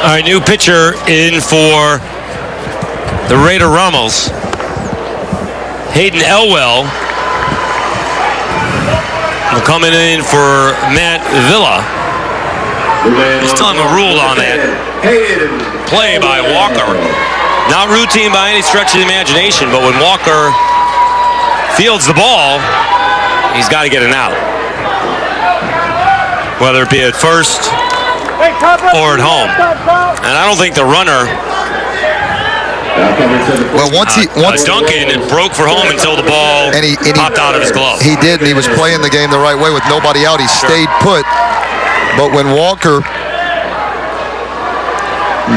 All right, new pitcher in for the Raider Rummels. Hayden Elwell will come in for Matt Villa. We still haven't ruled on that play by Walker. Not routine by any stretch of the imagination, but when Walker fields the ball, he's got to get an out. Whether it be at first or at home. And I don't think the runner, well, once Duncan broke for home until the ball popped out of his glove. He did, and he was playing the game the right way with nobody out. He stayed put. But when Walker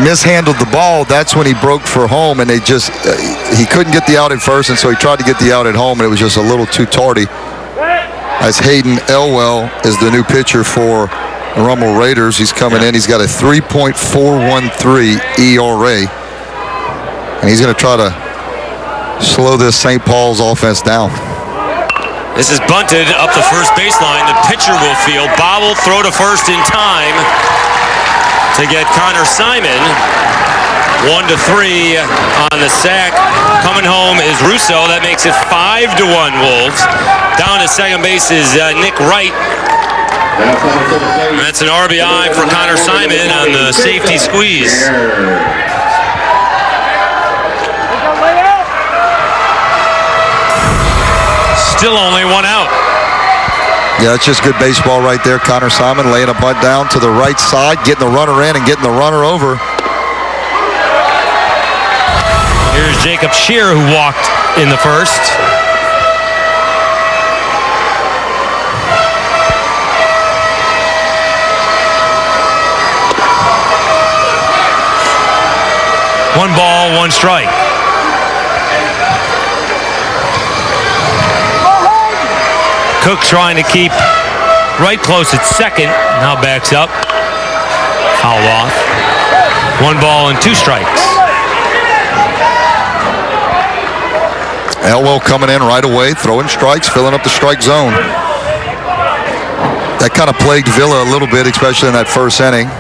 mishandled the ball, that's when he broke for home, and he couldn't get the out at first, and so he tried to get the out at home, and it was just a little too tardy. As Hayden Elwell is the new pitcher for the Rummel Raiders. He's coming in. He's got a 3.413 ERA. And he's going to try to slow this St. Paul's offense down. This is bunted up the first baseline. The pitcher will field. Bob will throw to first in time to get Connor Simon. 1-3 on the sack. Coming home is Russo. That makes it 5-1 Wolves. Down to second base is Nick Wright. That's an RBI for Connor Simon on the safety squeeze. Still only one out. Yeah, it's just good baseball right there. Connor Simon laying a bunt down to the right side, getting the runner in and getting the runner over. Here's Jacob Shear, who walked in the first. One ball, one strike. Cook trying to keep right close at second. Now backs up. Fouled off. 1 ball and 2 strikes. Elwell coming in right away, throwing strikes, filling up the strike zone. That kind of plagued Villa a little bit, especially in that first inning.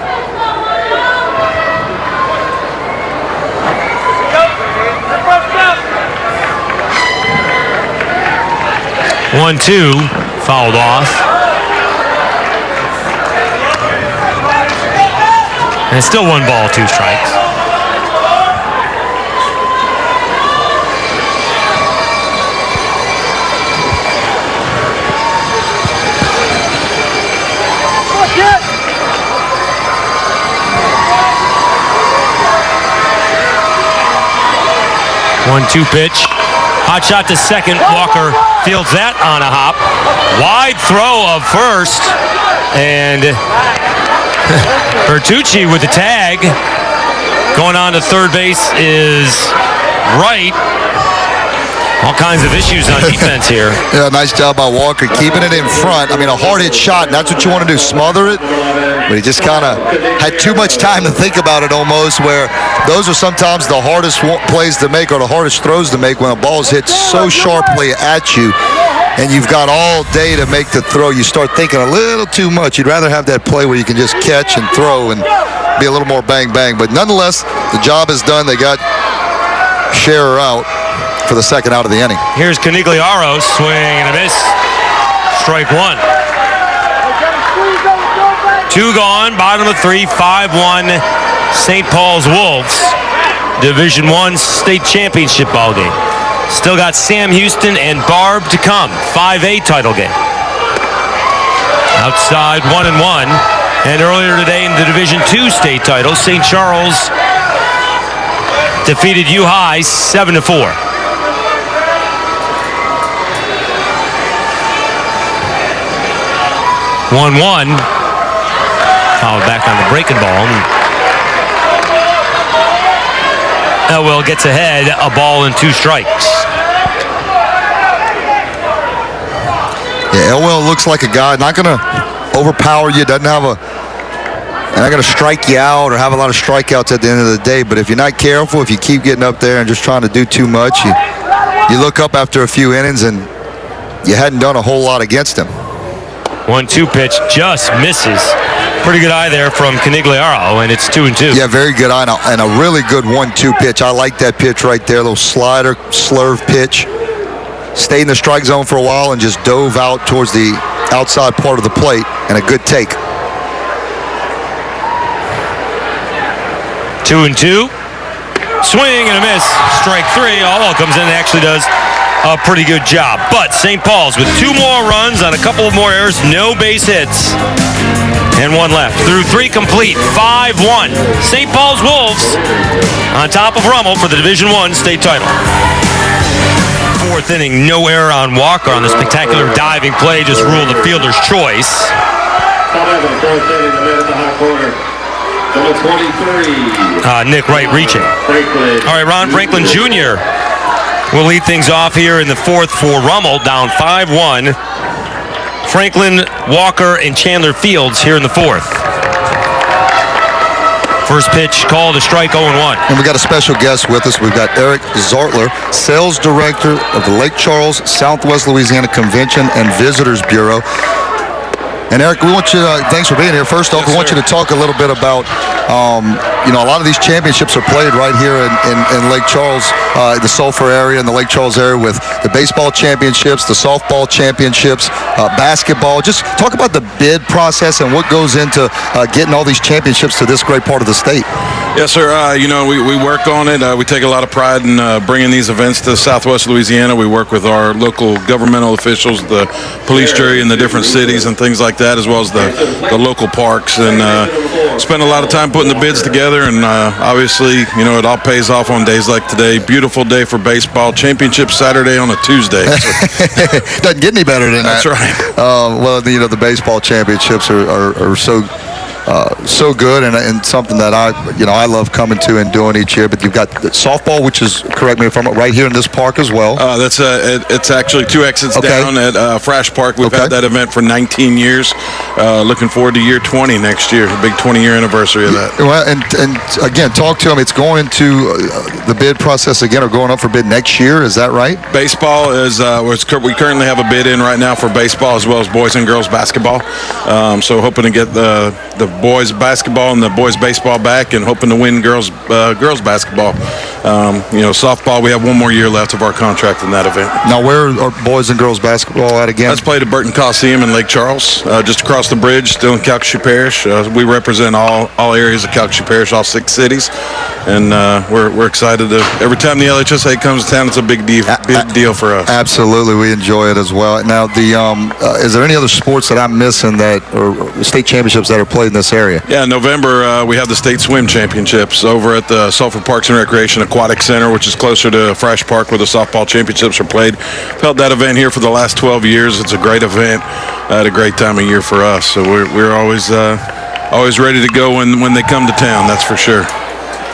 One, 2, fouled off. And it's still 1 ball, 2 strikes. One, 2 pitch. Hot shot to second. Walker fields that on a hop. Wide throw of first. And Bertucci with the tag. Going on to third base is Wright. All kinds of issues on defense here. Yeah, nice job by Walker keeping it in front. I mean, a hard hit shot, and that's what you want to do, smother it. But he just kind of had too much time to think about it almost, where those are sometimes the hardest plays to make or the hardest throws to make when a ball's hit so sharply at you and you've got all day to make the throw. You start thinking a little too much. You'd rather have that play where you can just catch and throw and be a little more bang-bang. But nonetheless, the job is done. They got Scherer out for the second out of the inning. Here's Canigliaro, swing and a miss. Strike 1. 2 gone, bottom of 3, 5-1 St. Paul's Wolves. Division I state championship ball game. Still got Sam Houston and Barb to come. 5A title game. Outside 1-1. And earlier today in the Division II state title, St. Charles defeated U High 7-4. One. Fouled back on the breaking ball. Elwell gets ahead, a ball and 2 strikes. Yeah, Elwell looks like a guy not going to overpower you, doesn't have not going to strike you out or have a lot of strikeouts at the end of the day. But if you're not careful, if you keep getting up there and just trying to do too much, you look up after a few innings and you hadn't done a whole lot against him. 1-2 pitch just misses. Pretty good eye there from Canigliaro, and it's 2-2. Yeah, very good eye, and a really good 1-2 pitch. I like that pitch right there, little slider, slurve pitch. Stayed in the strike zone for a while and just dove out towards the outside part of the plate, and a good take. 2-2. Swing and a miss. Strike 3. Alwell comes in and actually does a pretty good job. But St. Paul's with 2 more runs on a couple of more errors, no base hits, and 1 left. Through 3 complete, 5-1. St. Paul's Wolves on top of Rummel for the Division I state title. 4th inning, no error on Walker on the spectacular diving play, just ruled the fielder's choice. Number 23. Nick Wright reaching. All right, Ron Franklin Jr. will lead things off here in the 4th for Rummel, down 5-1. Franklin, Walker, and Chandler Fields here in the 4th. First pitch called a strike, 0-1. And we got a special guest with us. We've got Eric Zartler, Sales Director of the Lake Charles, Southwest Louisiana Convention and Visitors Bureau. And Eric, we want you to, thanks for being here. First off, we want you to talk a little bit about, a lot of these championships are played right here in Lake Charles, the Sulphur area and the Lake Charles area, with the baseball championships, the softball championships, basketball. Just talk about the bid process and what goes into getting all these championships to this great part of the state. Yes, sir. We work on it. We take a lot of pride in bringing these events to Southwest Louisiana. We work with our local governmental officials, the police jury in the different cities and things like that, as well as the local parks, and spend a lot of time putting the bids together. And obviously, it all pays off on days like today. Beautiful day for baseball. Championship Saturday on a Tuesday. Doesn't get any better than that. That's right. The baseball championships are so good, and something that I love coming to and doing each year. But you've got softball, which is, correct me if I'm right, here in this park as well. It's actually 2 exits down at Frash Park. We've had that event for 19 years. Looking forward to year 20 next year, a big 20-year anniversary of that. Well, and again, talk to them. It's going into the bid process again, or going up for bid next year. Is that right? Baseball is we currently have a bid in right now for baseball as well as boys and girls basketball. So hoping to get the boys basketball and the boys baseball back, and hoping to win girls basketball. Softball, we have 1 more year left of our contract in that event. Now, where are boys and girls basketball at again? That's played at Burton Coliseum in Lake Charles, just across the bridge, still in Calcasieu Parish. We represent all areas of Calcasieu Parish, all 6 cities, and we're excited to, every time the LHSA comes to town, it's a big deal for us. Absolutely, we enjoy it as well. Now, is there any other sports that I'm missing or state championships that are played in this area? Yeah, in November we have the state swim championships over at the Sulphur Parks and Recreation Aquatic Center, which is closer to Frash Park, where the softball championships are played. We've held that event here for the last 12 years. It's a great event, at a great time of year for us. So we're always ready to go when they come to town. That's for sure.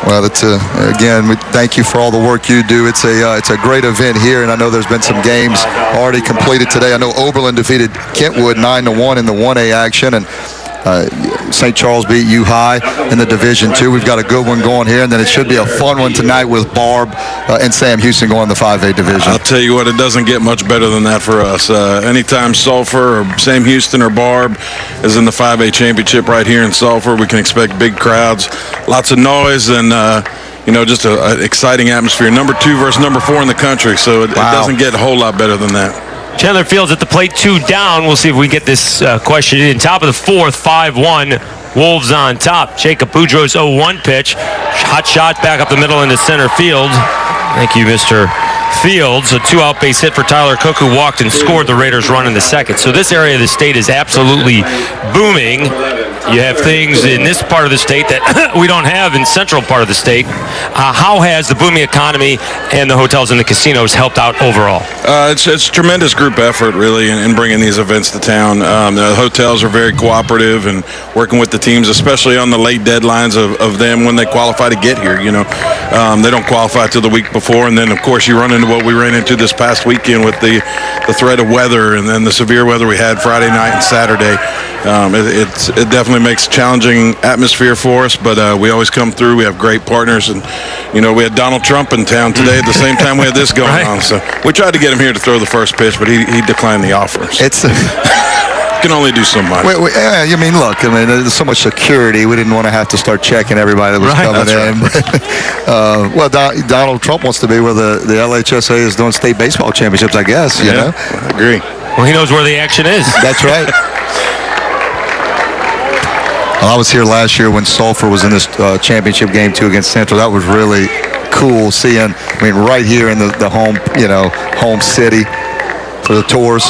Well, again, we thank you for all the work you do. It's a great event here, and I know there's been some games already completed today. I know Oberlin defeated Kentwood 9-1 in the 1A action, and St. Charles beat U High in the Division II. We've got a good one going here, and then it should be a fun one tonight with Barb and Sam Houston going in the 5A division. I'll tell you what, it doesn't get much better than that for us. Anytime Sulphur or Sam Houston or Barb is in the 5A championship right here in Sulphur, we can expect big crowds, lots of noise, and just an exciting atmosphere. Number 2 versus number 4 in the country, so it doesn't get a whole lot better than that. Chandler Fields at the plate, 2 down. We'll see if we get this question in. Top of the 4th, 5-1. Wolves on top. Jacob Boudreau's 0-1 pitch. Hot shot back up the middle into center field. Thank you, Mr. Fields. A 2-out base hit for Tyler Cook, who walked and scored the Raiders' run in the 2nd. So this area of the state is absolutely booming. You have things in this part of the state that we don't have in central part of the state. How has the booming economy and the hotels and the casinos helped out overall? It's tremendous group effort, really, in bringing these events to town. The hotels are very cooperative and working with the teams, especially on the late deadlines of them when they qualify to get here. They don't qualify till the week before, and then, of course, you run into what we ran into this past weekend with the threat of weather and then the severe weather we had Friday night and Saturday. It definitely makes a challenging atmosphere for us, but we always come through. We have great partners, and we had Donald Trump in town today at the same time we had this going on. So we tried to get him here to throw the first pitch, but he declined the offer. So. can only do so much. Yeah, I mean, look, there's so much security. We didn't want to have to start checking everybody that was coming in. Right. Well, Donald Trump wants to be where the LHSA is doing state baseball championships, I guess, you know? I agree. Well, he knows where the action is. That's right. Well, I was here last year when Sulphur was in this championship game, too, against Central. That was really cool seeing, right here in the home, home city for the Tours.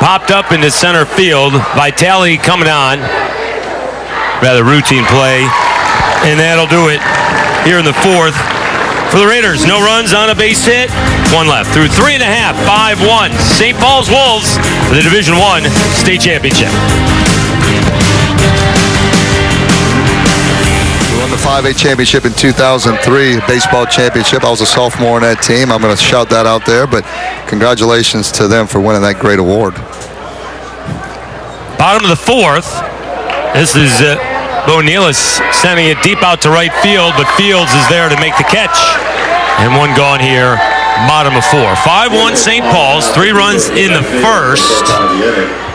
Popped up into center field. Vitale coming on. Rather routine play. And that'll do it here in the fourth. For the Raiders, no runs on a base hit. One left. Through 3.5, 5-1. St. Paul's Wolves for the Division I state championship. We won the 5A championship in 2003, baseball championship. I was a sophomore on that team. I'm going to shout that out there, but congratulations to them for winning that great award. Bottom of the fourth. This is Bo Nealis sending it deep out to right field, but Fields is there to make the catch. And one gone here, bottom of four. 5-1 St. Paul's, 3 runs in the first.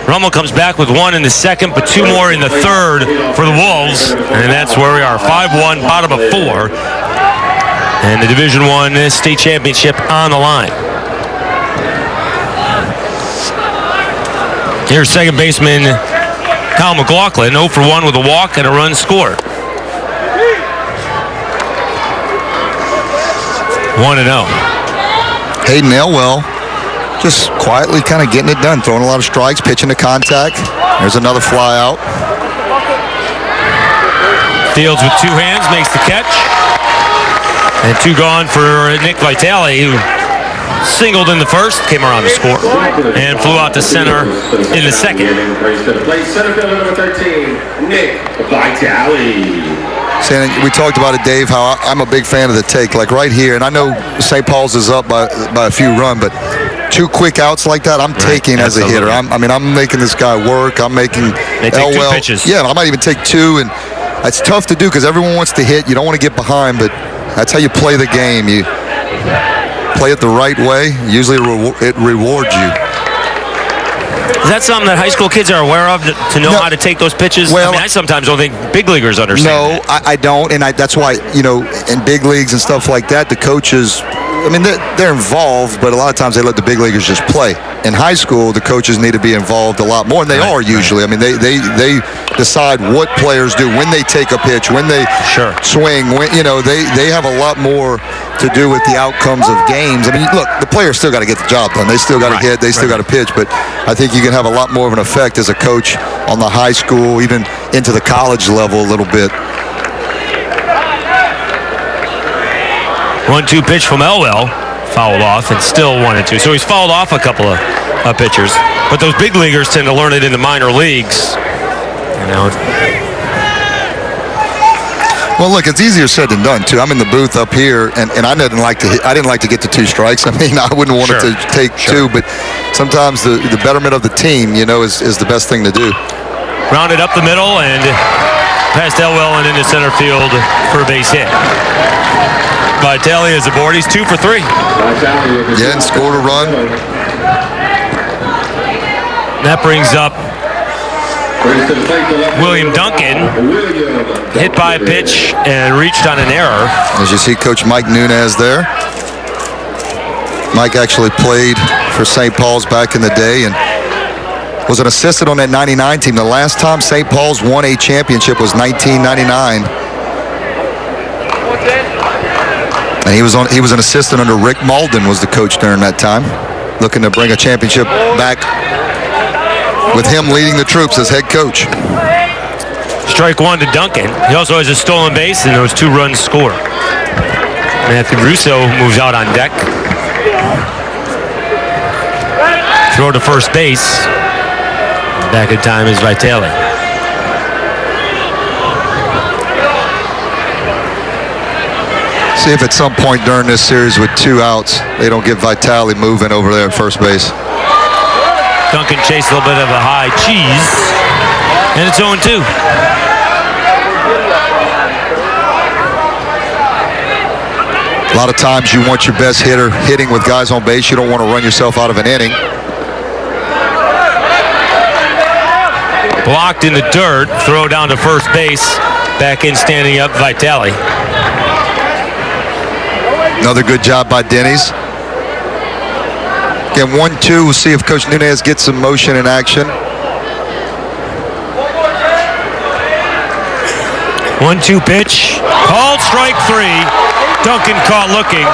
Rummel comes back with 1 in the second, but 2 more in the third for the Wolves. And that's where we are, 5-1, bottom of 4. And the Division I state championship on the line. Here's second baseman Kyle McLaughlin, 0 for 1 with a walk and a run scored. 1-0. Hayden Elwell just quietly kind of getting it done, throwing a lot of strikes, pitching to contact. There's another fly out. Fields with 2 hands makes the catch. And 2 gone for Nick Vitale, who singled in the first, came around to score, and flew out to center in the second. Center fielder number 13, Nick Vitale. We talked about it, Dave, how I'm a big fan of the take, like right here, and I know St. Paul's is up by a few runs, but 2 quick outs like that, I'm taking as a hitter. I'm making this guy work. I'm making Elwell. 2 pitches. Yeah, I might even take 2, and it's tough to do because everyone wants to hit. You don't want to get behind, but that's how you play the game. You play it the right way. Usually it rewards you. Is that something that high school kids are aware of to know how to take those pitches? Well, I sometimes don't think big leaguers understand. No, I don't, and that's why, in big leagues and stuff like that, the coaches, they're involved, but a lot of times they let the big leaguers just play. In high school, the coaches need to be involved a lot more, and they are usually. They decide what players do, when they take a pitch, when they swing. When, they have a lot more to do with the outcomes of games. Look, the players still got to get the job done. They still got to hit. They still got to pitch. But I think you can have a lot more of an effect as a coach on the high school, even into the college level a little bit. 1-2 pitch from Elwell, fouled off, and still 1-2. So he's fouled off a couple of pitchers. But those big leaguers tend to learn it in the minor leagues. Well, look, it's easier said than done too. I'm in the booth up here, and I didn't like to get to 2 strikes. I wouldn't want it to take 2, but sometimes the betterment of the team, is the best thing to do. Rounded up the middle and past Elwell and into center field for a base hit. Vitale is aboard. He's 2 for 3. Yeah, and scored a run. That brings up William Duncan. Hit by a pitch and reached on an error. As you see Coach Mike Nunez there. Mike actually played for St. Paul's back in the day and was an assistant on that 99 team. The last time St. Paul's won a championship was 1999. And he was an assistant under Rick Malden, was the coach during that time, looking to bring a championship back with him leading the troops as head coach. Strike 1 to Duncan. He also has a stolen base and those 2 runs scored. Matthew Russo moves out on deck. Throw to first base. Back in time is Vitale. See if at some point during this series with 2 outs, they don't get Vitale moving over there at first base. Duncan chased a little bit of a high cheese, and it's 0-2. A lot of times you want your best hitter hitting with guys on base. You don't want to run yourself out of an inning. blocked in the dirt. Throw down to first base. Back in standing up, Vitale. Another good job by Denny's. Again, 1-2. We'll see if Coach Nunez gets some motion in action. 1-2 pitch. Called strike 3. Duncan caught looking.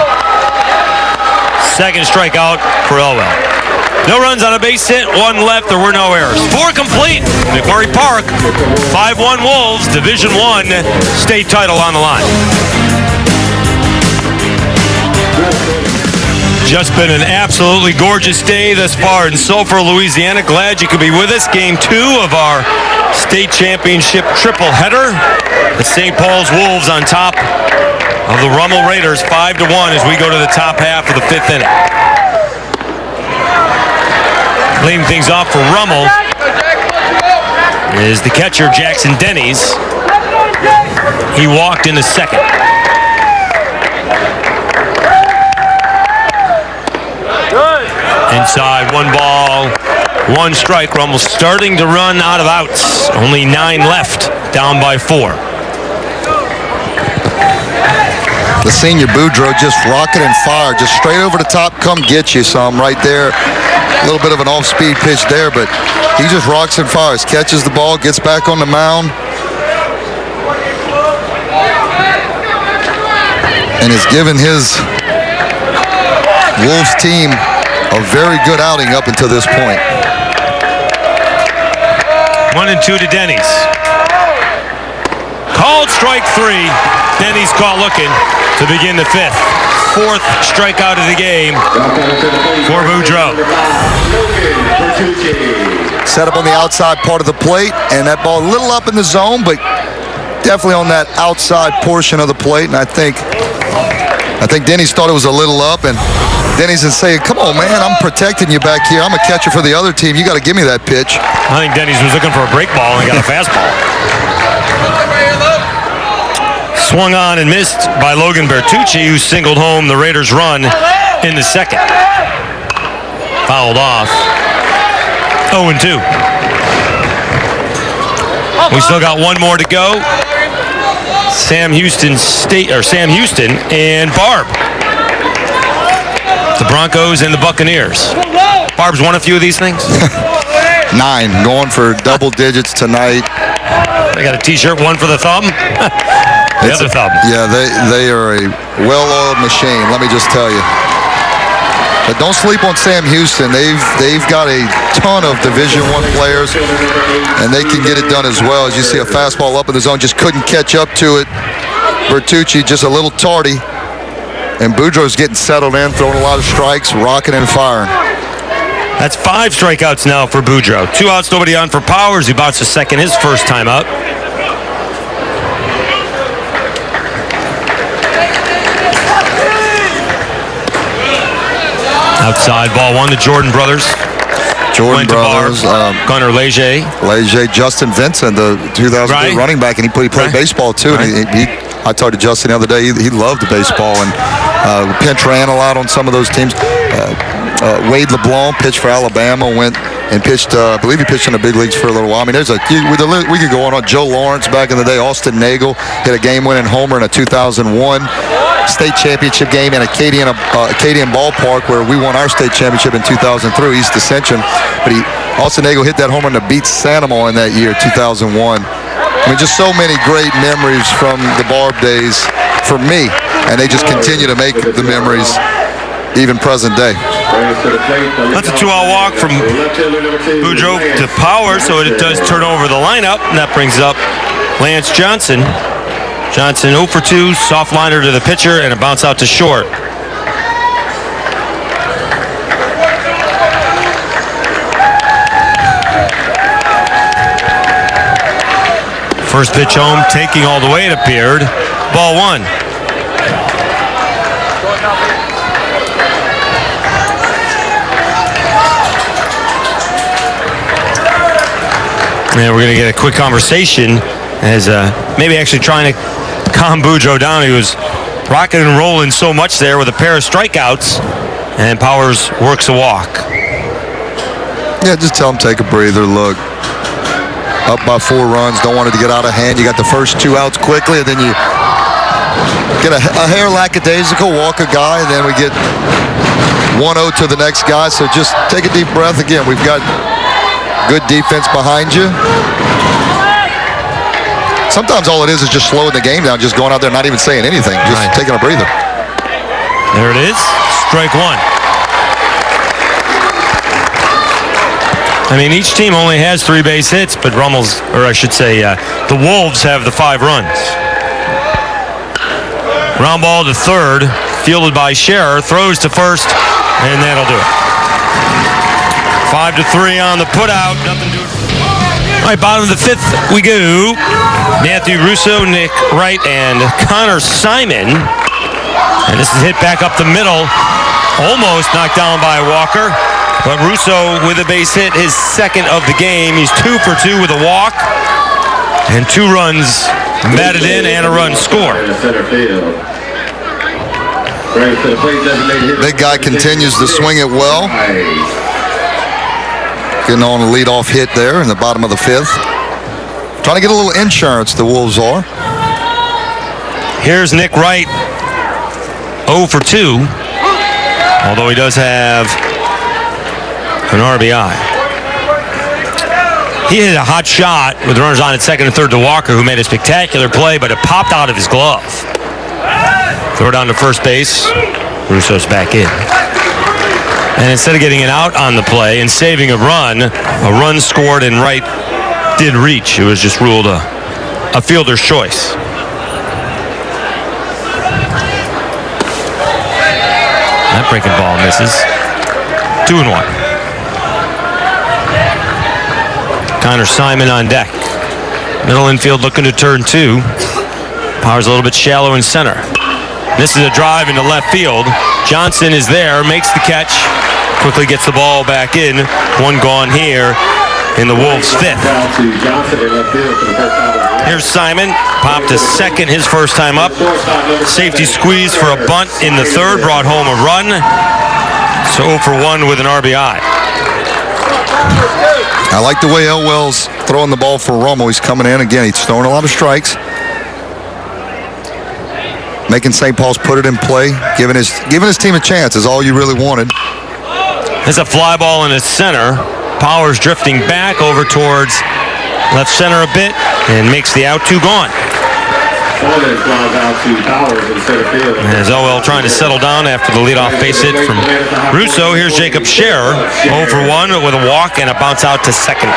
Second strikeout for Elwell. No runs on a base hit, 1 left, there were no errors. 4 complete, McMurray Park. 5-1 Wolves, Division I state title on the line. Just been an absolutely gorgeous day thus far in Sulphur, Louisiana. Glad you could be with us. Game 2 of our state championship triple header. The St. Paul's Wolves on top of the Rummel Raiders 5-1 as we go to the top half of the 5th inning. Leading things off for Rummel is the catcher, Jackson Denny's. He walked in the second. Inside, 1 ball, 1 strike. Rummel starting to run out of outs. Only 9 left, down by 4. The senior Boudreaux just rocket and fire, just straight over the top, come get you some right there. A little bit of an off-speed pitch there, but he just rocks and fires, catches the ball, gets back on the mound, and has given his Wolves team a very good outing up until this point. 1-2 to Denny's. Called strike 3. Denny's caught looking to begin the 5th. 4th strikeout of the game for Boudreaux. Set up on the outside part of the plate, and that ball a little up in the zone, but definitely on that outside portion of the plate. And I think Denny's thought it was a little up, and Denny's is saying, come on, man, I'm protecting you back here. I'm a catcher for the other team. You got to give me that pitch. I think Denny's was looking for a break ball and got a fastball. Swung on and missed by Logan Bertucci, who singled home the Raiders' run in the second. Fouled off. 0-2. We still got 1 more to go. Sam Houston and Barb. The Broncos and the Buccaneers. Barb's won a few of these things. 9, going for double digits tonight. They got a T-shirt, 1 for the thumb. The other thumb. Yeah, they are a well-oiled machine, let me just tell you. But don't sleep on Sam Houston. They've got a ton of Division I players, and they can get it done as well. As you see a fastball up in the zone, just couldn't catch up to it. Bertucci just a little tardy, and Boudreaux's getting settled in, throwing a lot of strikes, rocking and firing. That's 5 strikeouts now for Boudreaux. 2 outs, nobody on for Powers, who bounced a second his first time out. Outside, ball 1 to Jordan Brothers. Jordan Brothers. Gunnar Leger. Justin Vincent, the 2003 running back, and he played baseball too. Right. And I talked to Justin the other day. He loved the baseball, and pinch ran a lot on some of those teams. Wade LeBlanc pitched for Alabama, went and pitched, I believe he pitched in the big leagues for a little while. I mean, we could go on. Joe Lawrence back in the day. Austin Nagel hit a game-winning homer in a 2001 state championship game in Acadian Ballpark, where we won our state championship in 2003, East Ascension. But Austin Nagel hit that homer to beat Sanamo in that year, 2001. I mean, just so many great memories from the Barb days for me, and they just continue to make the memories even present day. That's a 2-out walk from Boudreaux to Power, so it does turn over the lineup, and that brings up Lance Johnson. Johnson 0 for 2, soft liner to the pitcher, and a bounce out to short. First pitch home, taking all the way, it appeared. Ball 1. And we're going to get a quick conversation as maybe actually trying to calm Boudreaux down. He was rocking and rolling so much there with a pair of strikeouts, and Powers works a walk. Yeah, just tell him take a breather. Look, up by 4 runs. Don't want it to get out of hand. You got the first 2 outs quickly, and then you get a hair lackadaisical, walk a guy, and then we get 1-0 to the next guy. So just take a deep breath. Again, we've got good defense behind you. Sometimes all it is just slowing the game down, just going out there not even saying anything, just taking a breather. There it is. Strike 1. I mean, each team only has 3 base hits, but Rummel's, or I should say, the Wolves have the 5 runs. Ground ball to third, fielded by Scherer, throws to first, and that'll do it. 5-3 on the putout. Nothing to do. All right, bottom of the 5th we go. Matthew Russo, Nick Wright, and Connor Simon. And this is hit back up the middle. Almost knocked down by Walker. But Russo with a base hit, his 2nd of the game. He's 2 for 2 with a walk. And 2 runs batted in and a run scored. Big guy continues to swing it well. Getting on a leadoff hit there in the bottom of the 5th. Trying to get a little insurance, the Wolves are. Here's Nick Wright, 0 for 2. Although he does have an RBI. He hit a hot shot with runners on at 2nd and 3rd to Walker, who made a spectacular play, but it popped out of his glove. Throw down to first base. Russo's back in. And instead of getting an out on the play and saving a run scored and Wright did reach. It was just ruled a fielder's choice. That breaking ball misses. 2-1. Connor Simon on deck. Middle infield looking to turn 2. Power's a little bit shallow in center. This is a drive into left field. Johnson is there, makes the catch, quickly gets the ball back in. 1 gone here in the Wolves' 5th. Here's Simon, popped to 2nd his first time up. Safety squeeze for a bunt in the 3rd, brought home a run. So 0 for 1 with an RBI. I like the way Elwell's throwing the ball for Romo. He's coming in again. He's throwing a lot of strikes. Making St. Paul's put it in play, giving his team a chance is all you really wanted. There's a fly ball in the center. Powers drifting back over towards left center a bit and makes the out. 2 gone. As Owell trying to settle down after the leadoff base hit from Russo. Here's Jacob Scherer, 0 for 1 with a walk and a bounce out to 2nd.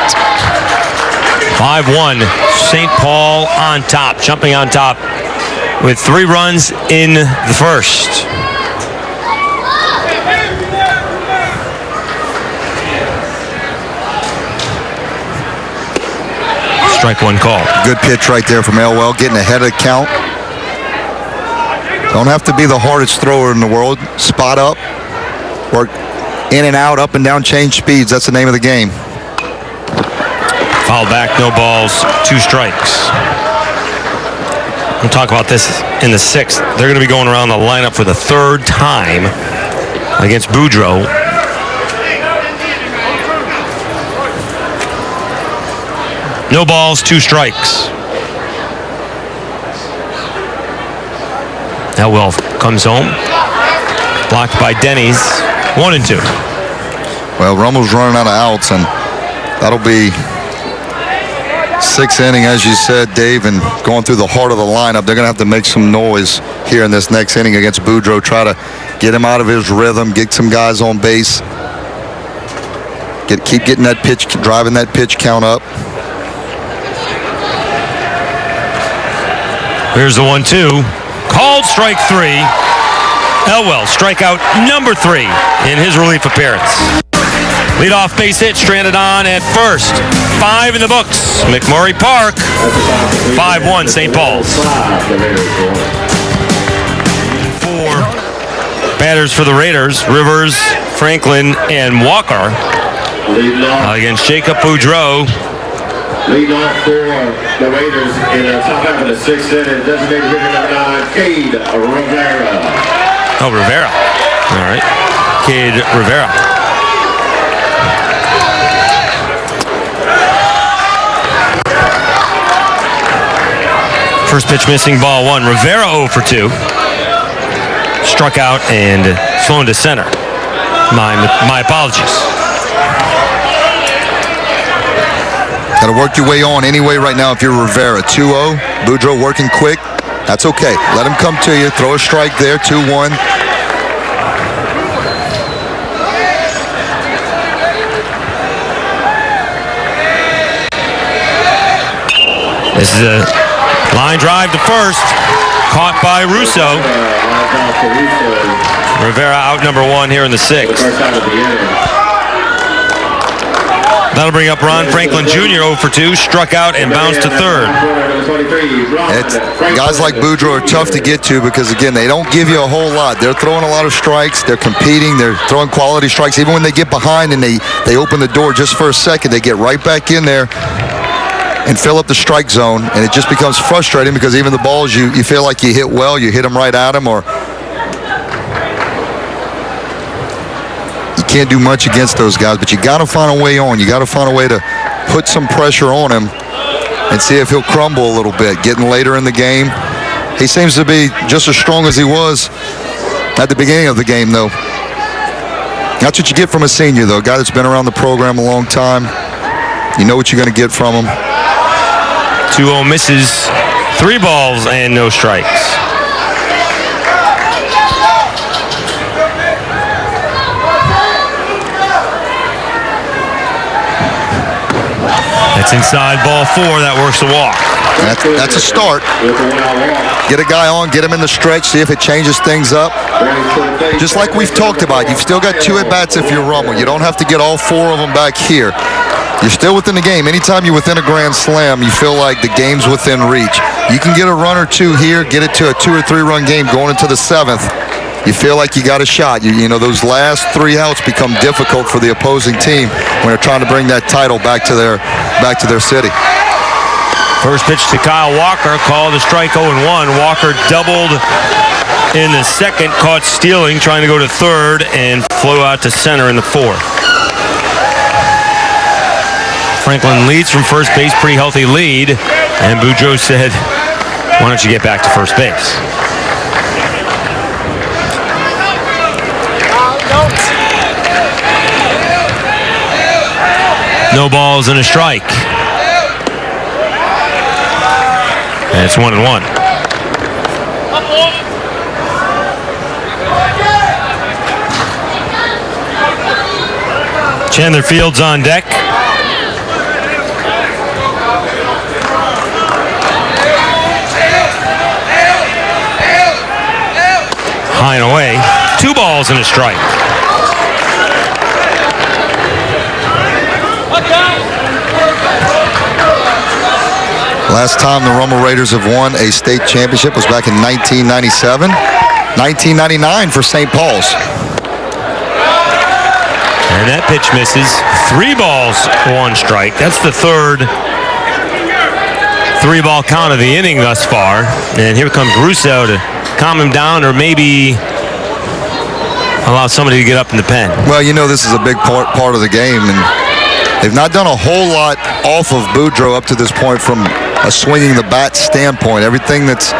5-1. St. Paul on top, jumping on top with 3 runs in the 1st. Strike 1 call. Good pitch right there from Elwell, getting ahead of the count. Don't have to be the hardest thrower in the world. Spot up, work in and out, up and down, change speeds. That's the name of the game. Foul back, no balls, 2 strikes. We'll talk about this in the 6th. They're going to be going around the lineup for the 3rd time against Boudreaux. No balls, 2 strikes. Elwell comes home. Blocked by Denny's. 1-2. Well, Rummel's running out of outs, and that'll be 6th inning, as you said, Dave, and going through the heart of the lineup. They're going to have to make some noise here in this next inning against Boudreaux. Try to get him out of his rhythm, get some guys on base. Keep getting that pitch, driving that pitch count up. Here's the 1-2. Called strike 3. Elwell, strikeout number 3 in his relief appearance. Leadoff base hit, stranded on at first. 5 in the books. McMurray Park. 5-1 St. Paul's. 4 batters for the Raiders. Rivers, Franklin, and Walker. Against Jacob Boudreaux. Leading off for the Raiders in the top half of the 6th inning, designated hitter number 9, Cade Rivera. Oh, Rivera. All right. Cade Rivera. First pitch missing, ball one. Rivera 0 for 2. Struck out and flown to center. My apologies. Got to work your way on anyway right now if you're Rivera. 2-0, Boudreau working quick. That's okay. Let him come to you. Throw a strike there, 2-1. This is a line drive to first. Caught by Russo. Rivera out number 1 here in the 6th. That'll bring up Ron Franklin Jr. 0 for 2. Struck out and bounced to third. Guys like Boudreau are tough to get to because, again, they don't give you a whole lot. They're throwing a lot of strikes. They're competing. They're throwing quality strikes. Even when they get behind and they open the door just for a second, they get right back in there and fill up the strike zone, and it just becomes frustrating because even the balls you feel like you hit well, you hit them right at them, or you can't do much against those guys, but you got to find a way on. You got to find a way to put some pressure on him and see if he'll crumble a little bit. Getting later in the game, he seems to be just as strong as he was at the beginning of the game, though. That's what you get from a senior, though, a guy that's been around the program a long time. You know what you're going to get from him. 2-0 misses. 3 balls and no strikes. That's inside, ball 4. That works the walk. That's a start. Get a guy on, get him in the stretch, see if it changes things up. Just like we've talked about, you've still got 2 at-bats if you're Rummel. You don't have to get all 4 of them back here. You're still within the game. Anytime you're within a grand slam, you feel like the game's within reach. You can get a run or 2 here, get it to a 2 or 3 run game going into the 7th. You feel like you got a shot. You know, those last 3 outs become difficult for the opposing team when they're trying to bring that title back to their city. First pitch to Kyle Walker, called a strike 0-1. Walker doubled in the 2nd, caught stealing, trying to go to 3rd, and flew out to center in the 4th. Franklin leads from first base, pretty healthy lead, and Boudreau said, why don't you get back to first base? No balls and a strike. And it's 1-1. Chandler Fields on deck. High and away. 2 balls and a strike. Last time the Rummel Raiders have won a state championship was back in 1997. 1999 for St. Paul's. And that pitch misses. 3 balls, 1 strike. That's the 3rd 3-ball count of the inning thus far. And here comes Russo to calm him down, or maybe allow somebody to get up in the pen. Well, you know this is a big part of the game, and they've not done a whole lot off of Boudreau up to this point from a swinging the bat standpoint. Everything that's,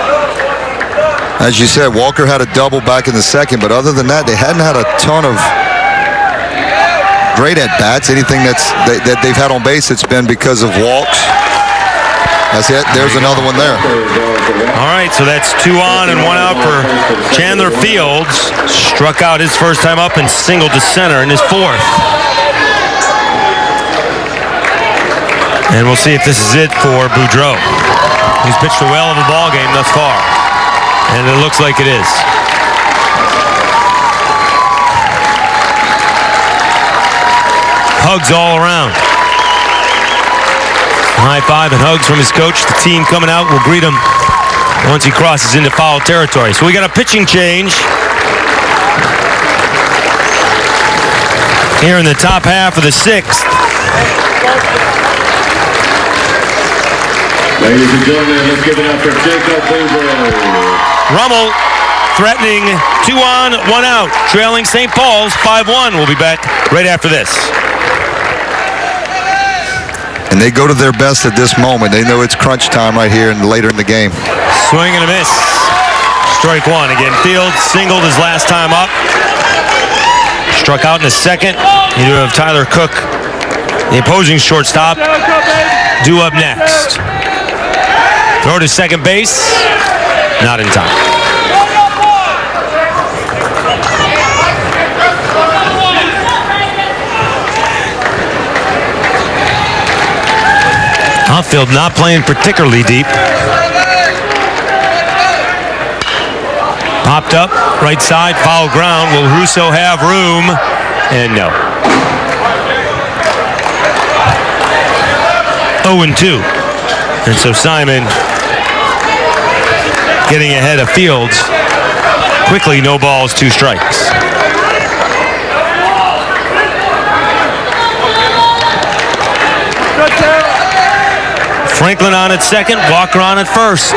as you said, Walker had a double back in the 2nd, but other than that, they hadn't had a ton of great at-bats. Anything that they've had on base, it's been because of walks. That's it. There's another one there. All right, so that's 2 on and 1 out for Chandler Fields. Struck out his first time up and singled to center in his 4th. And we'll see if this is it for Boudreau. He's pitched a well of a ball game thus far, and it looks like it is. Hugs all around. High five and hugs from his coach. The team coming out will greet him once he crosses into foul territory. So we got a pitching change here in the top half of the 6th. Ladies and gentlemen, let's give it up for Jacob Boudreau. Rummel threatening 2 on, 1 out, trailing St. Paul's 5-1. We'll be back right after this. And they go to their best at this moment. They know it's crunch time right here and later in the game. Swing and a miss. Strike one. Again, Fields singled his last time up. Struck out in the second. You do have Tyler Cook, the opposing shortstop, due up next. Throw to second base. Not in time. Outfield not playing particularly deep. Popped up, right side, foul ground. Will Russo have room? And no. 0-2. And so Simon getting ahead of Fields. Quickly, no balls, 2 strikes. Franklin on at second, Walker on at first.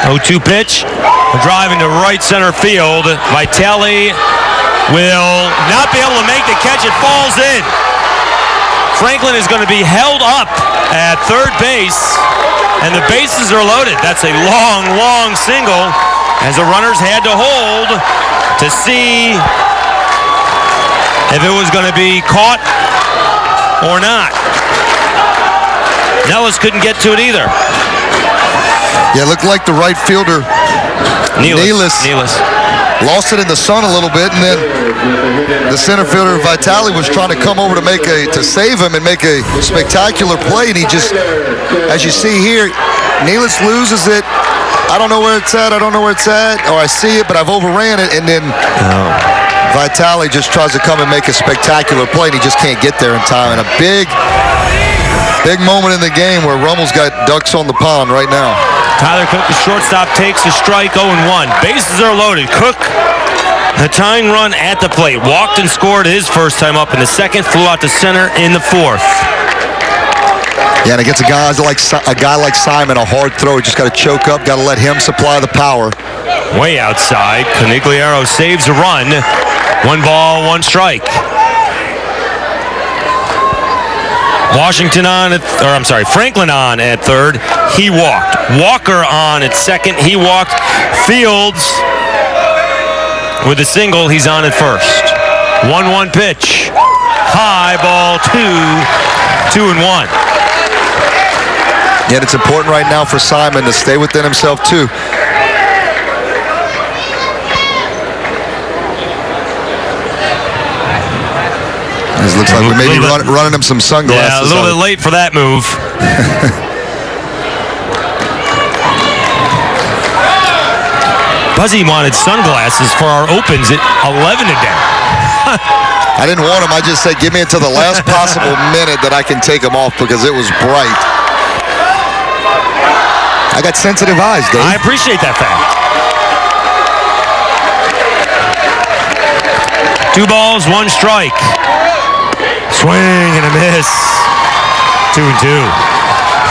0-2 pitch. A drive into right center field. Vitale will not be able to make the catch. It falls in. Franklin is going to be held up at third base, and the bases are loaded. That's a long, long single, as the runners had to hold to see if it was going to be caught or not. Nellis couldn't get to it either. Yeah, it looked like the right fielder, Nealis, lost it in the sun a little bit, and then the center fielder, Vitale, was trying to come over to save him and make a spectacular play, and he just, as you see here, Nealis loses it. I don't know where it's at, or I see it, but I've overran it, and then Vitale just tries to come and make a spectacular play, and he just can't get there in time. And a big moment in the game where Rummel's got ducks on the pond right now. Tyler Cook, the shortstop, takes a strike, 0-1. Bases are loaded. Cook, a tying run at the plate. Walked and scored his first time up in the second. Flew out to center in the fourth. Yeah, and against a guy like Simon, a hard throw. Just got to choke up. Got to let him supply the power. Way outside. Conigliaro saves a run. 1 ball, 1 strike. Franklin on at third. He walked. Walker on at second. He walked. Fields with a single. He's on at first. 1-1 pitch. High ball 2-1. Yet it's important right now for Simon to stay within himself too. It looks like we may be running him some sunglasses. Yeah, a little bit late for that move. Buzzy wanted sunglasses for our opens at 11 today. I didn't want them. I just said, give me until the last possible minute that I can take them off because it was bright. I got sensitive eyes, Dave. I appreciate that fact. 2 balls, 1 strike. Swing and a miss. 2-2.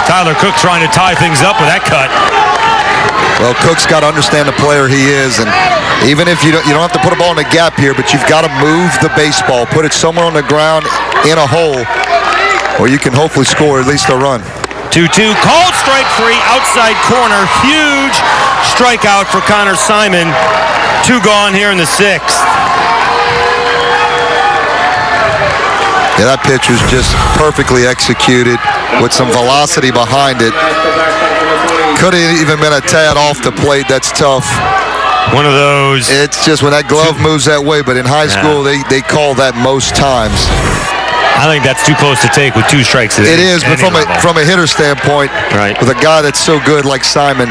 Tyler Cook trying to tie things up with that cut. Well, Cook's got to understand the player he is, and even if you don't have to put a ball in a gap here, but you've got to move the baseball, put it somewhere on the ground in a hole, or you can hopefully score at least a run. 2-2. Called strike 3, outside corner. Huge strikeout for Connor Simon. 2 gone here in the 6th. Yeah, that pitch was just perfectly executed with some velocity behind it. Could have even been a tad off the plate. That's tough. One of those. It's just when that glove moves that way, but in high school, they call that most times. I think that's too close to take with 2 strikes. It is, but from a hitter standpoint, right, with a guy that's so good like Simon,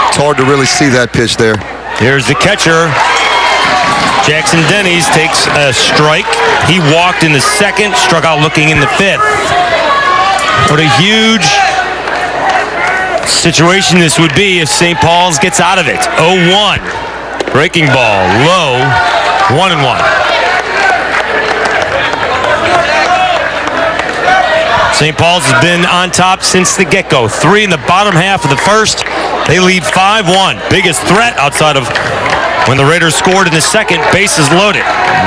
it's hard to really see that pitch there. Here's the catcher. Jackson Denny's takes a strike. He walked in the second, struck out looking in the 5th. What a huge situation this would be if St. Paul's gets out of it. 0-1. Breaking ball, low, 1-1. St. Paul's has been on top since the get-go. 3 in the bottom half of the first. They lead 5-1. Biggest threat outside of when the Raiders scored in the second. Bases loaded.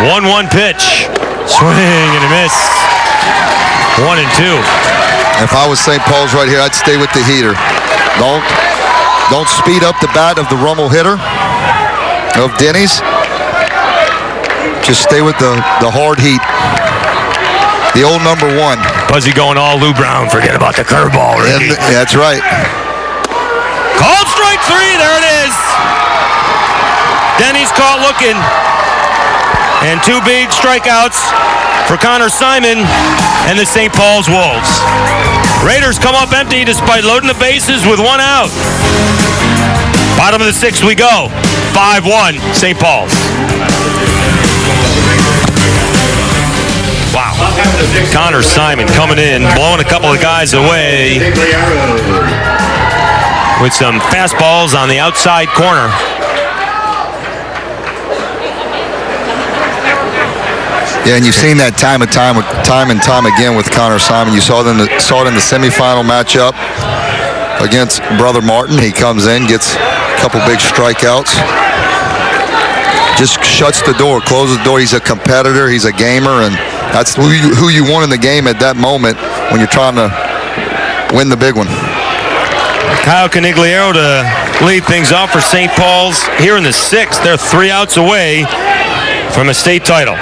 1-1 pitch. Swing and a miss. 1-2. If I was St. Paul's right here, I'd stay with the heater. Don't speed up the bat of the Rummel hitter of Denny's. Just stay with the hard heat. The old number 1. Buzzy going all Lou Brown. Forget about the curveball, Ricky. That's right. Called strike 3. There it is. Denny's caught looking. And 2 big strikeouts for Connor Simon and the St. Paul's Wolves. Raiders come up empty despite loading the bases with 1 out. Bottom of the 6th we go. 5-1 St. Paul's. Wow. Connor Simon coming in, blowing a couple of guys away with some fastballs on the outside corner. Yeah, and you've seen that time and time again with Connor Simon. You saw it in the semifinal matchup against Brother Martin. He comes in, gets a couple big strikeouts, just shuts the door, closes the door. He's a competitor, he's a gamer, and that's who you want in the game at that moment when you're trying to win the big one. Kyle Canigliaro to lead things off for St. Paul's here in the 6th. They're 3 outs away from a state title.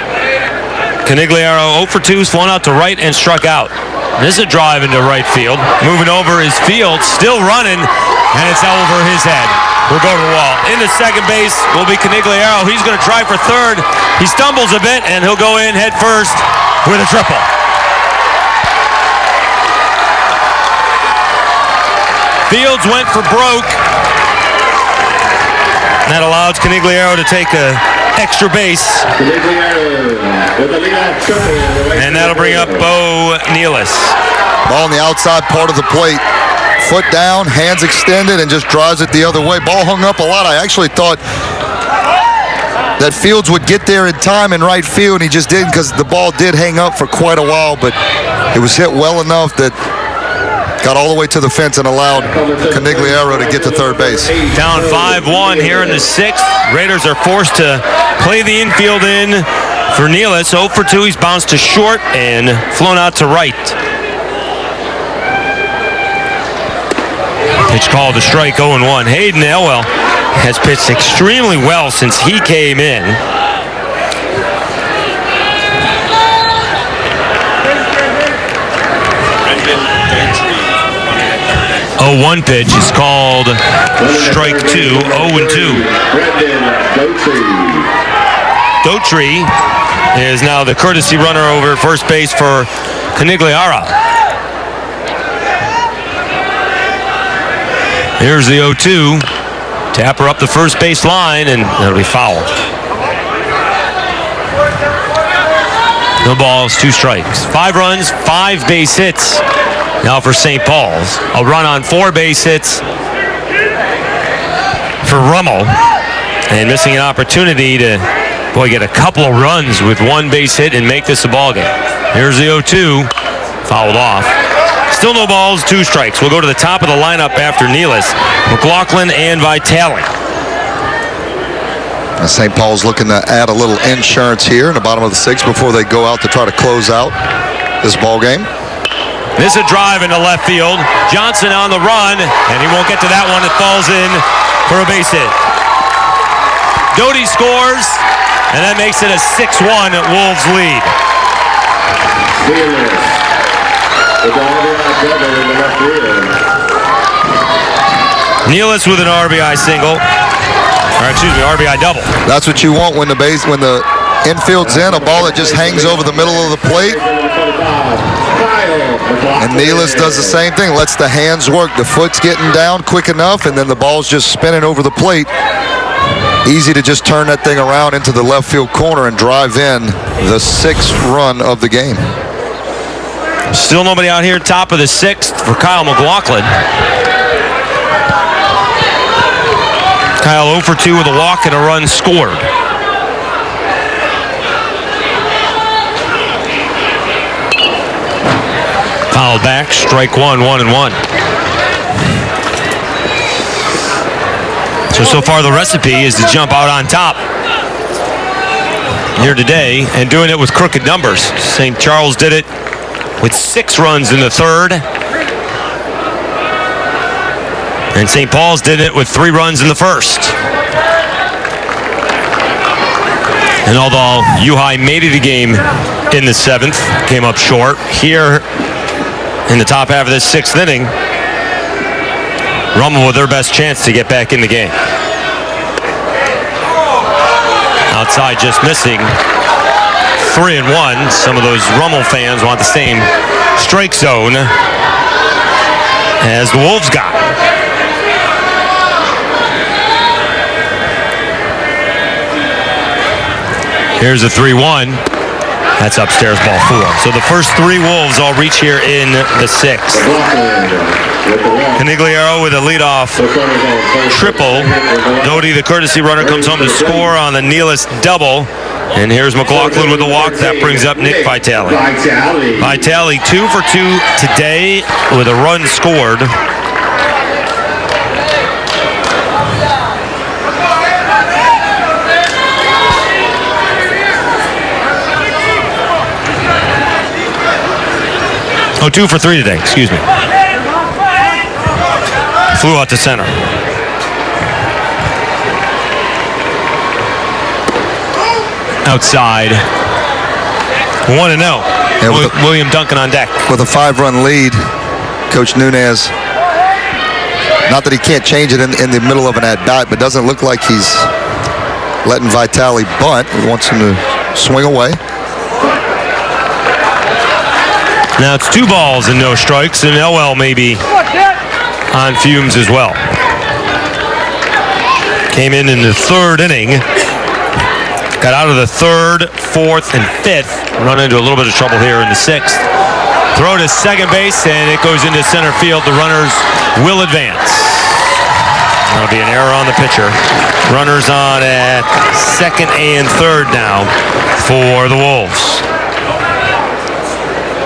Canigliaro 0 for 2, flown out to right and struck out. This is a drive into right field. Moving over his field, still running, and it's over his head. We'll go to the wall. Into second base will be Canigliaro. He's going to try for third. He stumbles a bit, and he'll go in head first with a triple. Fields went for broke. That allows Canigliaro to take a extra base. And that'll bring up Bo Nealis. Ball on the outside part of the plate. Foot down, hands extended, and just drives it the other way. Ball hung up a lot. I actually thought that Fields would get there in time in right field, and he just didn't because the ball did hang up for quite a while, but it was hit well enough that got all the way to the fence and allowed Canigliaro to get to third base. Down 5-1 here in the 6th. Raiders are forced to play the infield in for Nealis. 0 for 2. He's bounced to short and flown out to right. Pitch called to strike 0-1. Hayden Elwell has pitched extremely well since he came in. 0-1 pitch is called strike 2, 0-2. Daughtry is now the courtesy runner over first base for Canigliaro. Here's the 0-2. Tapper up the first base line, and that'll be foul. No balls, 2 strikes. 5 runs, 5 base hits. Now for St. Paul's, a run on 4 base hits for Rummel, and missing an opportunity to, get a couple of runs with 1 base hit and make this a ball game. Here's the 0-2, fouled off. Still no balls, 2 strikes. We'll go to the top of the lineup after Nealis, McLaughlin and Vitale. St. Paul's looking to add a little insurance here in the bottom of the 6th before they go out to try to close out this ball game. This is a drive into left field. Johnson on the run, and he won't get to that one. It falls in for a base hit. Doty scores, and that makes it a 6-1 Wolves lead. Nealis with an RBI single. Or excuse me, RBI double. That's what you want when the infield's in, a ball that just hangs over the middle of the plate. And Nealis does the same thing, lets the hands work. The foot's getting down quick enough, and then the ball's just spinning over the plate. Easy to just turn that thing around into the left field corner and drive in the 6th run of the game. Still nobody out here, top of the 6th for Kyle McLaughlin. Kyle 0 for 2 with a walk and a run scored. Fouled back, strike 1, 1-1. So far the recipe is to jump out on top here today, and doing it with crooked numbers. St. Charles did it with 6 runs in the 3rd And St. Paul's did it with 3 runs in the first. And although U-High made it a game in the 7th, came up short, here in the top half of this 6th inning, Rummel with their best chance to get back in the game. Outside just missing. 3-1. Some of those Rummel fans want the same strike zone as the Wolves got. Here's a 3-1. That's upstairs, ball 4. So the first 3 Wolves all reach here in the 6th. Canigliaro with a leadoff triple. Doty, the courtesy runner, comes home to score on the Nealis double. And here's McLaughlin with a walk. That brings up Nick Vitale. Vitale 2 for 2 today with a run scored. Oh, 2 for 3 today, excuse me. Flew out to center. Outside. 1-0. Yeah, William Duncan on deck. With a 5-run lead, Coach Nunez, not that he can't change it in the middle of an at-bat, but doesn't look like he's letting Vitale bunt. He wants him to swing away. Now it's 2 balls and no strikes, and Elwell may be on fumes as well. Came in the 3rd inning. Got out of the 3rd, 4th, and 5th. Run into a little bit of trouble here in the 6th. Throw to second base, and it goes into center field. The runners will advance. That'll be an error on the pitcher. Runners on at 2nd and 3rd now for the Wolves.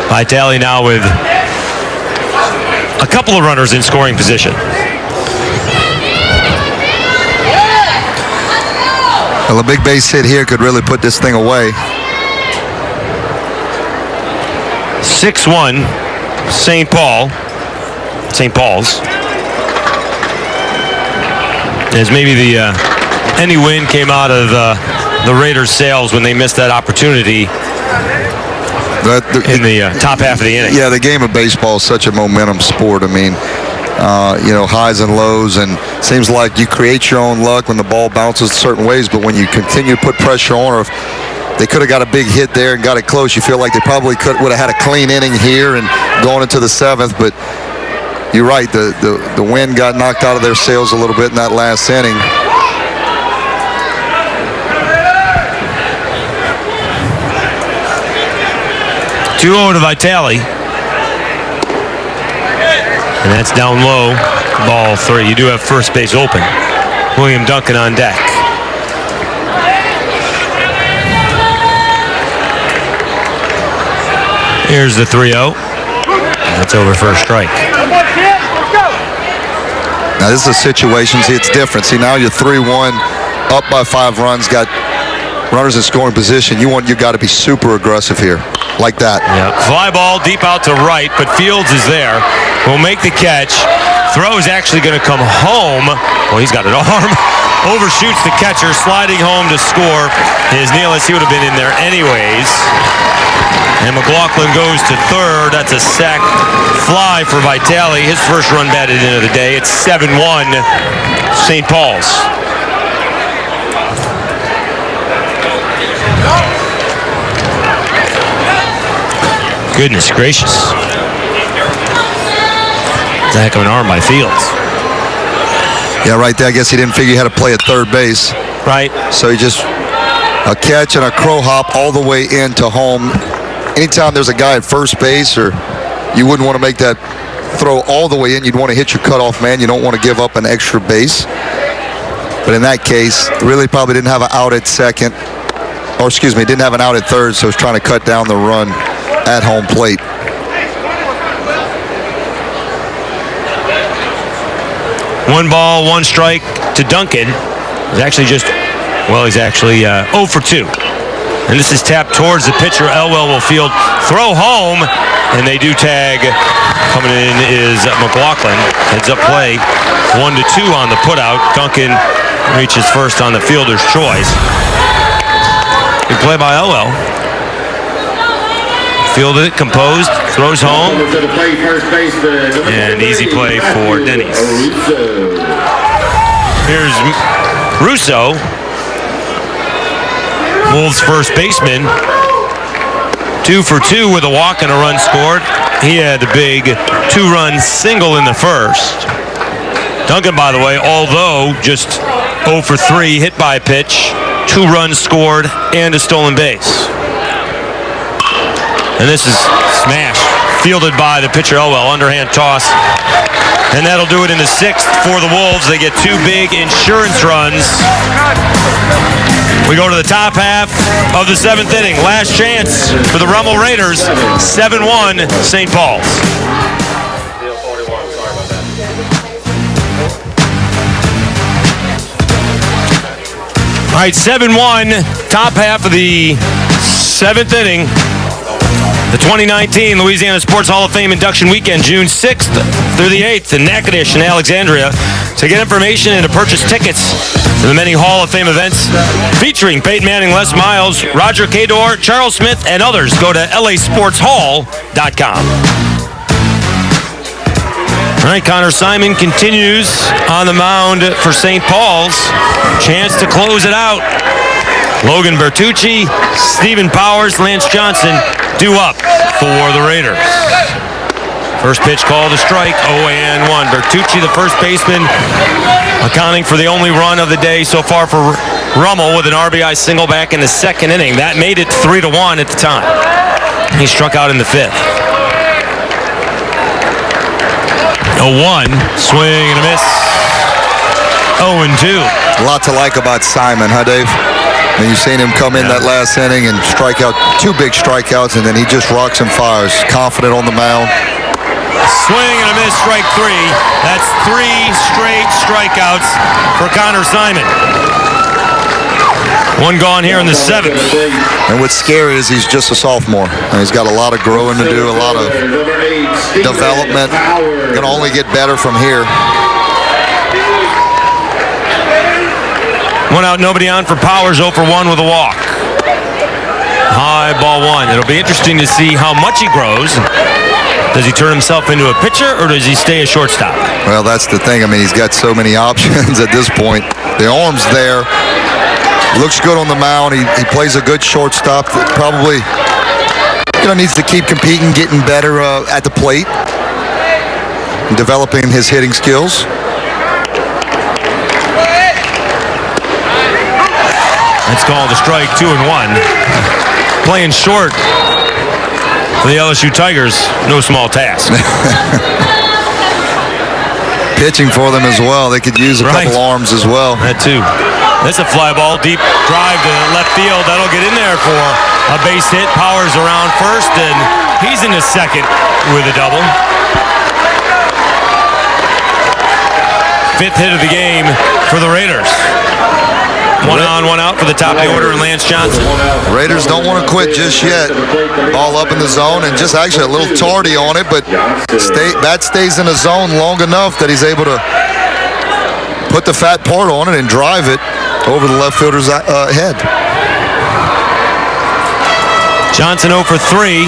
Vitale now with a couple of runners in scoring position. Well, a big base hit here could really put this thing away. 6-1, St. Paul's. As maybe any win came out of the Raiders' sails when they missed that opportunity in the top half of the inning. Yeah, the game of baseball is such a momentum sport. I mean, highs and lows, and seems like you create your own luck when the ball bounces certain ways, but when you continue to put pressure on, or if they could have got a big hit there and got it close, you feel like they probably would have had a clean inning here and going into the 7th, but you're right, the wind got knocked out of their sails a little bit in that last inning. Two-0 to Vitale. And that's down low, ball 3. You do have first base open. William Duncan on deck. Here's the 3-0. That's over for a strike. Now this is a situation, see, it's different. See, now you're 3-1, up by 5 runs, got runners in scoring position. You got to be super aggressive here, like that. Yeah. Fly ball deep out to right, but Fields is there. Will make the catch. Throw is actually going to come home. Well, he's got an arm. Overshoots the catcher, sliding home to score is Nealis. He would have been in there anyways. And McLaughlin goes to 3rd. That's a sac fly for Vitale. His first run batted in of the day. It's 7-1 St. Paul's. Goodness gracious. It's a heck of an arm by Fields. Yeah, right there. I guess he didn't figure he had to play at third base. Right. So he just a catch and a crow hop all the way into home. Anytime there's a guy at first base, or you wouldn't want to make that throw all the way in, you'd want to hit your cutoff man. You don't want to give up an extra base. But in that case, really probably didn't have an out at second. Or excuse me, didn't have an out at third, so he's trying to cut down the run at home plate. One ball, one strike to Duncan. He's actually 0 for 2. And this is tapped towards the pitcher. Elwell will field, throw home, and they do tag. Coming in is McLaughlin. Heads up play. 1-2 on the putout. Duncan reaches first on the fielder's choice. Good play by Elwell. Fielded it, composed, throws home. And easy play for Denny's. Here's Russo. Wolves first baseman. 2 for 2 with a walk and a run scored. He had a big 2-run single in the first. Duncan, by the way, although just 0 for 3, hit by a pitch, 2 runs scored, and a stolen base. And this is smashed, fielded by the pitcher Elwell, underhand toss. And that'll do it in the 6th for the Wolves. They get 2 big insurance runs. We go to the top half of the 7th inning. Last chance for the Rummel Raiders. 7-1 St. Paul's. All right, 7-1, top half of the 7th inning. The 2019 Louisiana Sports Hall of Fame induction weekend, June 6th through the 8th in Natchitoches and Alexandria. To get information and to purchase tickets to the many Hall of Fame events featuring Peyton Manning, Les Miles, Roger Cador, Charles Smith, and others, go to lasportshall.com. All right, Connor Simon continues on the mound for St. Paul's. Chance to close it out. Logan Bertucci, Stephen Powers, Lance Johnson due up for the Raiders. First pitch called a strike, 0-1. Bertucci, the first baseman, accounting for the only run of the day so far for Rummel with an RBI single back in the 2nd inning. That made it 3-1 at the time. He struck out in the 5th. 0-1, swing and a miss. 0-2. A lot to like about Simon, huh, Dave? And you've seen him come in that last inning and strike out 2 big strikeouts, and then he just rocks and fires. Confident on the mound. Swing and a miss, strike 3. That's 3 straight strikeouts for Connor Simon. 1 gone here in the 7th. And what's scary is he's just a sophomore. And he's got a lot of growing to do, a lot of development. Going to only get better from here. 1 out, nobody on for Powers, 0 for 1 with a walk. High ball 1. It'll be interesting to see how much he grows. Does he turn himself into a pitcher, or does he stay a shortstop? Well, that's the thing. I mean, he's got so many options at this point. The arm's there. Looks good on the mound. He plays a good shortstop. Probably, needs to keep competing, getting better at the plate, and developing his hitting skills. That's called a strike, 2-1. Playing short for the LSU Tigers, no small task. Pitching for them as well. They could use a couple arms as well. That too. That's a fly ball, deep drive to left field. That'll get in there for a base hit. Powers around first, and he's in the 2nd with a double. 5th hit of the game for the Raiders. 1 on, 1 out for the top of the order, and Lance Johnson. Raiders don't want to quit just yet. Ball up in the zone, and just actually a little tardy on it, but bat stays in the zone long enough that he's able to put the fat part on it and drive it over the left fielder's head. Johnson 0 for 3.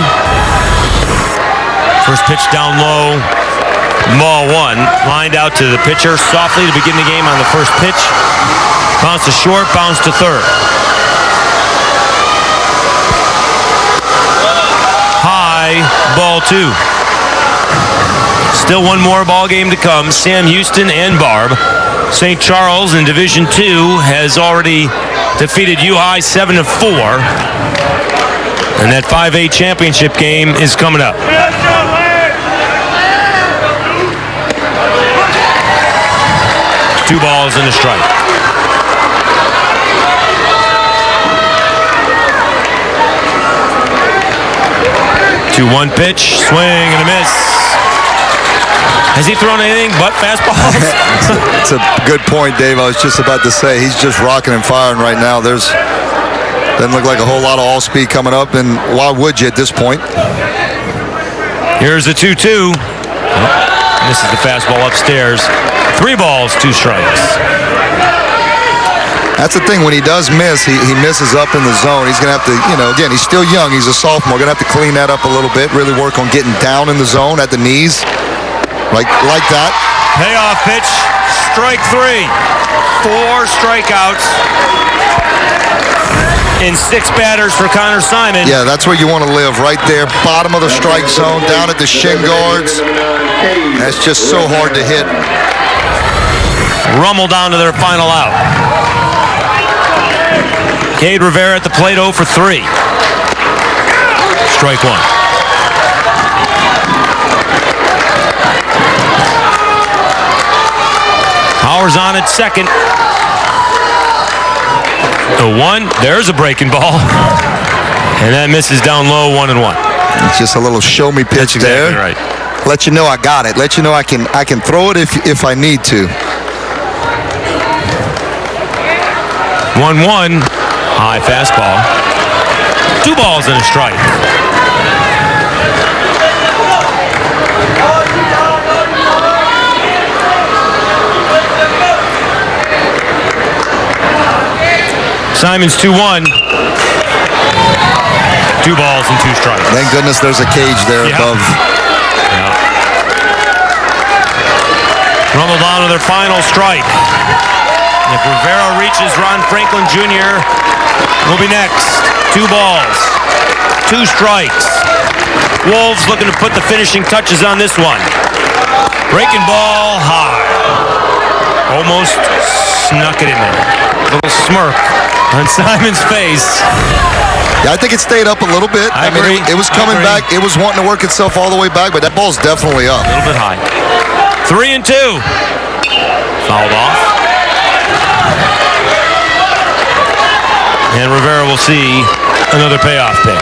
First pitch down low. Ball 1. Lined out to the pitcher softly to begin the game on the first pitch. Bounce to short, bounce to 3rd. High, ball 2. Still 1 more ball game to come. Sam Houston and Barb. St. Charles in Division II has already defeated U-High 7-4. And that 5A championship game is coming up. Two balls and a strike. 2-1 pitch, swing and a miss. Has he thrown anything but fastballs? It's a good point, Dave. I was just about to say, he's just rocking and firing right now. There's Doesn't look like a whole lot of all speed coming up, and why would you at this point? Here's the 2-2. This is the fastball upstairs. 3 balls, 2 strikes. That's the thing. When he does miss, he misses up in the zone. He's going to have to, again, he's still young. He's a sophomore. Going to have to clean that up a little bit, really work on getting down in the zone at the knees, like that. Payoff pitch, strike 3. 4 strikeouts in 6 batters for Connor Simon. Yeah, that's where you want to live, right there, bottom of the strike zone, down at the shin guards. That's just so hard to hit. Rummel down to their final out. Cade Rivera at the plate, 0 for 3. Strike 1. Powers on at second. The 1, there's a breaking ball. And that misses down low, 1-1. It's just a little show me pitch That's there. exactly right. Let you know I got it. Let you know I can throw it if I need to. 1-1. High fastball. 2 balls and a strike. Simon's 2-1. 2 balls and 2 strikes. Thank goodness there's a cage there above. Yeah. Rummel down to their final strike. If Rivera reaches Ron Franklin Jr., will be next. 2 balls, 2 strikes. Wolves looking to put the finishing touches on this one. Breaking ball high. Almost snuck it in there. A little smirk on Simon's face. Yeah, I think it stayed up a little bit. I agree. It was coming back. It was wanting to work itself all the way back, but that ball's definitely up. A little bit high. 3-2. Fouled off. And Rivera will see another payoff pitch.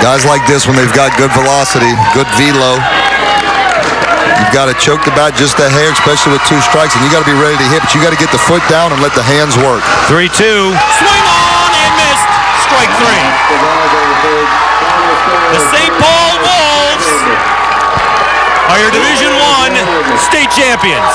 Guys like this, when they've got good velocity, good velo, you've got to choke the bat just a hair, especially with 2 strikes, and you got to be ready to hit, but you got to get the foot down and let the hands work. 3-2. Swing on and missed. Strike 3. The St. Paul Wolves are your Division I state champions.